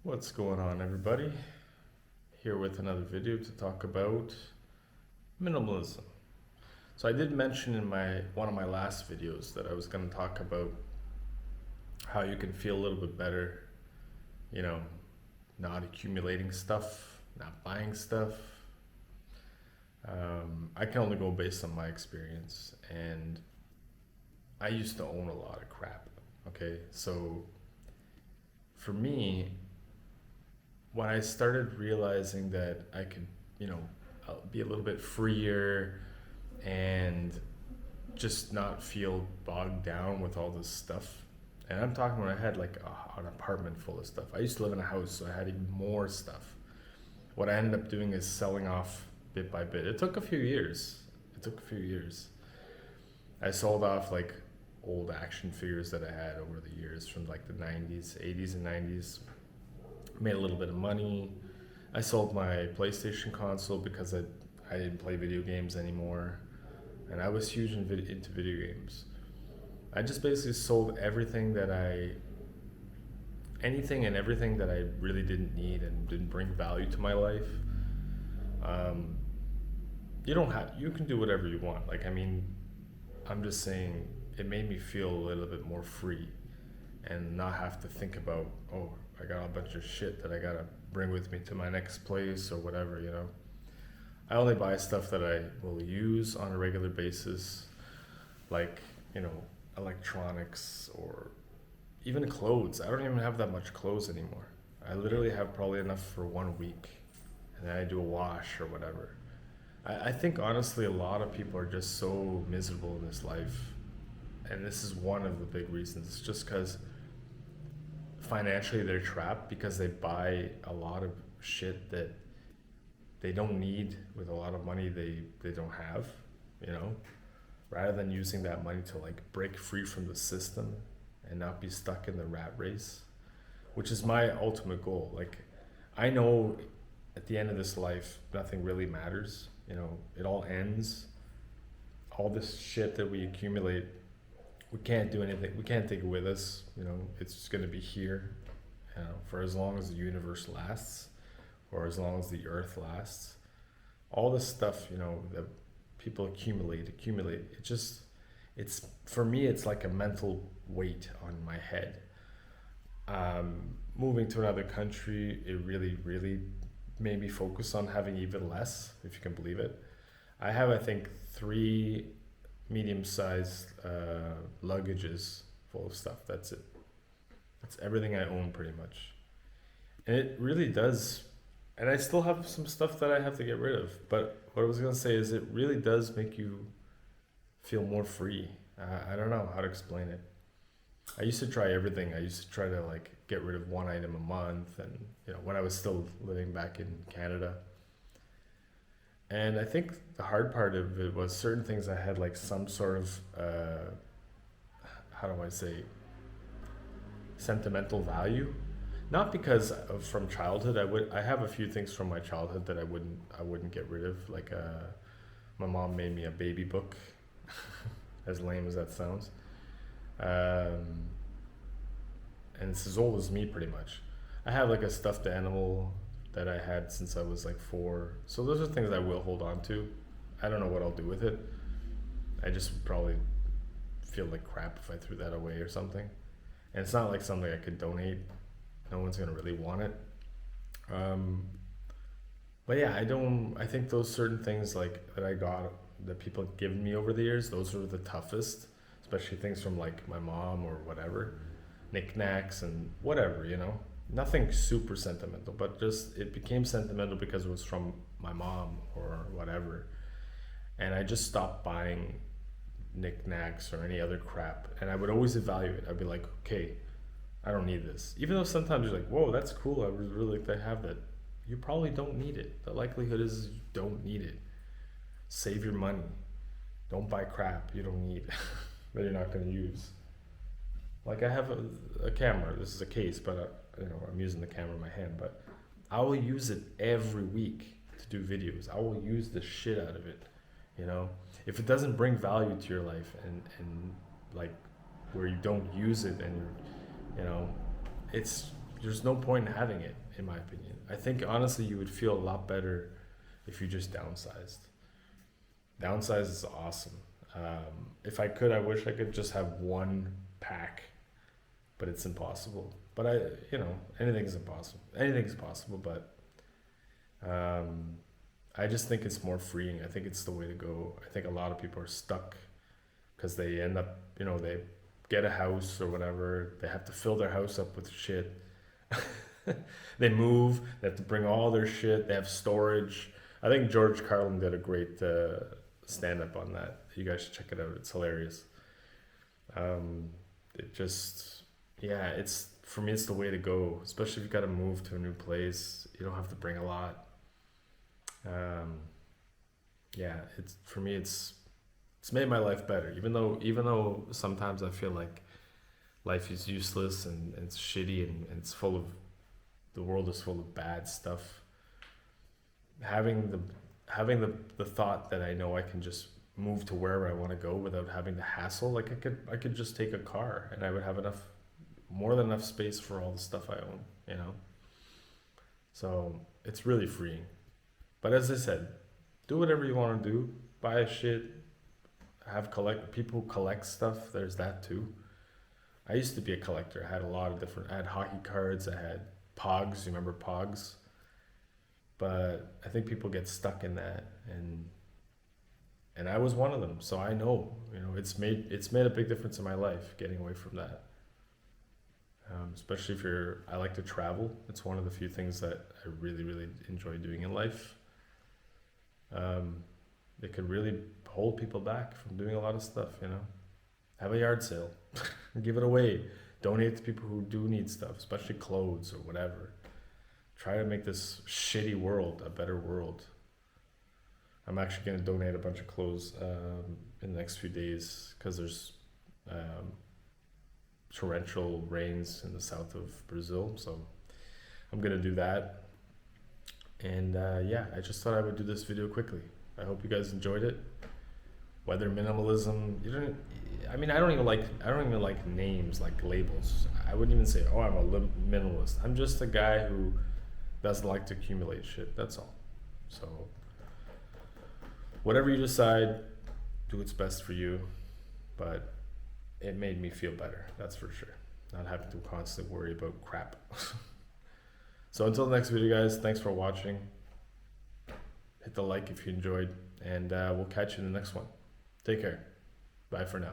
What's going on, everybody? Here with another video to talk about minimalism. So I did mention in my one of my last videos that I was going to talk about how you can feel a little bit better, you know, not accumulating stuff, not buying stuff. I can only go based on my experience, and I used to own a lot of crap. Okay, so for me, when I started realizing that I could, you know, be a little bit freer and just not feel bogged down with all this stuff. And I'm talking when I had like an apartment full of stuff. I used to live in a house, so I had even more stuff. What I ended up doing is selling off bit by bit. It took a few years. I sold off like old action figures that I had over the years from like the 90s, 80s, and 90s. Made a little bit of money. I sold my PlayStation console because I didn't play video games anymore, and I was huge into video games. I just basically sold anything and everything that I really didn't need and didn't bring value to my life. Um, you can do whatever you want. Like, I mean, I'm just saying it made me feel a little bit more free and not have to think about, oh, I got a bunch of shit that I gotta bring with me to my next place or whatever, you know. I only buy stuff that I will use on a regular basis, like, you know, electronics or even clothes. I don't even have that much clothes anymore. I literally have probably enough for 1 week, and then I do a wash or whatever. I think honestly, a lot of people are just so miserable in this life, and this is one of the big reasons. It's just because financially they're trapped because they buy a lot of shit that they don't need with a lot of money they don't have, you know, rather than using that money to like break free from the system and not be stuck in the rat race, which is my ultimate goal. Like, I know at the end of this life nothing really matters, you know, it all ends. All this shit that we accumulate, we can't do anything, we can't take it with us, you know. It's just going to be here, you know, for as long as the universe lasts or as long as the earth lasts. All this stuff, you know, that people accumulate, it's for me, it's like a mental weight on my head. Moving to another country, it really made me focus on having even less, if you can believe it. I have, I think, 3 medium-sized luggages full of stuff. That's it. That's everything I own pretty much. And it really does. And I still have some stuff that I have to get rid of. But what I was gonna say is it really does make you feel more free. I don't know how to explain it. I used to try everything. I used to try to like get rid of one item a month, and you know, when I was still living back in Canada. And I think the hard part of it was certain things I had like some sort of how do I say, sentimental value. Not because of from childhood. I have a few things from my childhood that I wouldn't get rid of. Like my mom made me a baby book, as lame as that sounds. Um, and it's as old as me pretty much. I have like a stuffed animal that I had since I was like 4. So those are things I will hold on to. I don't know what I'll do with it. I just would probably feel like crap if I threw that away or something. And it's not like something I could donate. No one's gonna really want it. Um, but yeah, I think those certain things like that I got that people have given me over the years, those were the toughest. Especially things from like my mom or whatever, knickknacks and whatever, you know. Nothing super sentimental, but just it became sentimental because it was from my mom or whatever. And I just stopped buying knickknacks or any other crap. And I would always evaluate. I'd be like, okay, I don't need this. Even though sometimes you're like, whoa, that's cool. I would really like to have that. You probably don't need it. The likelihood is you don't need it. Save your money. Don't buy crap you don't need that you're not going to use. Like I have a camera. This is a case, but you know, I'm using the camera in my hand. But I will use it every week to do videos. I will use the shit out of it. You know, if it doesn't bring value to your life and like where you don't use it and you know, it's there's no point in having it, in my opinion. I think honestly, you would feel a lot better if you just downsized. Downsize is awesome. If I could, I wish I could just have one pack, but it's impossible. But anything's impossible. Anything's possible, but I just think it's more freeing. I think it's the way to go. I think a lot of people are stuck because they end up, they get a house or whatever. They have to fill their house up with shit. They move. They have to bring all their shit. They have storage. I think George Carlin did a great stand up on that. You guys should check it out. It's hilarious. It just, yeah, it's for me. It's the way to go, especially if you got to move to a new place. You don't have to bring a lot. Yeah, it's for me. It's made my life better. Even though sometimes I feel like life is useless and it's shitty and it's full of, the world is full of bad stuff. Having the thought that I know I can just move to wherever I want to go without having the hassle. Like I could just take a car and I would have more than enough space for all the stuff I own. So it's really freeing. But as I said, do whatever you want to do. Buy shit. People who collect stuff. There's that too. I used to be a collector. I had a lot of different. I had hockey cards. I had Pogs. You remember Pogs? But I think people get stuck in that, and I was one of them. So I know, it's made a big difference in my life getting away from that. Especially I like to travel. It's one of the few things that I really, really enjoy doing in life. It could really hold people back from doing a lot of stuff, Have a yard sale, give it away, donate to people who do need stuff, especially clothes or whatever. Try to make this shitty world a better world. I'm actually going to donate a bunch of clothes in the next few days because there's torrential rains in the south of Brazil. So I'm going to do that. And I just thought I would do this video quickly. I hope you guys enjoyed it. Weather minimalism. I don't even like names, like labels. I wouldn't even say, oh, I'm a minimalist. I'm just a guy who doesn't like to accumulate shit. That's all. So whatever you decide, do what's best for you. But it made me feel better. That's for sure. Not having to constantly worry about crap. So until the next video, guys, thanks for watching. Hit the like if you enjoyed, and we'll catch you in the next one. Take care. Bye for now.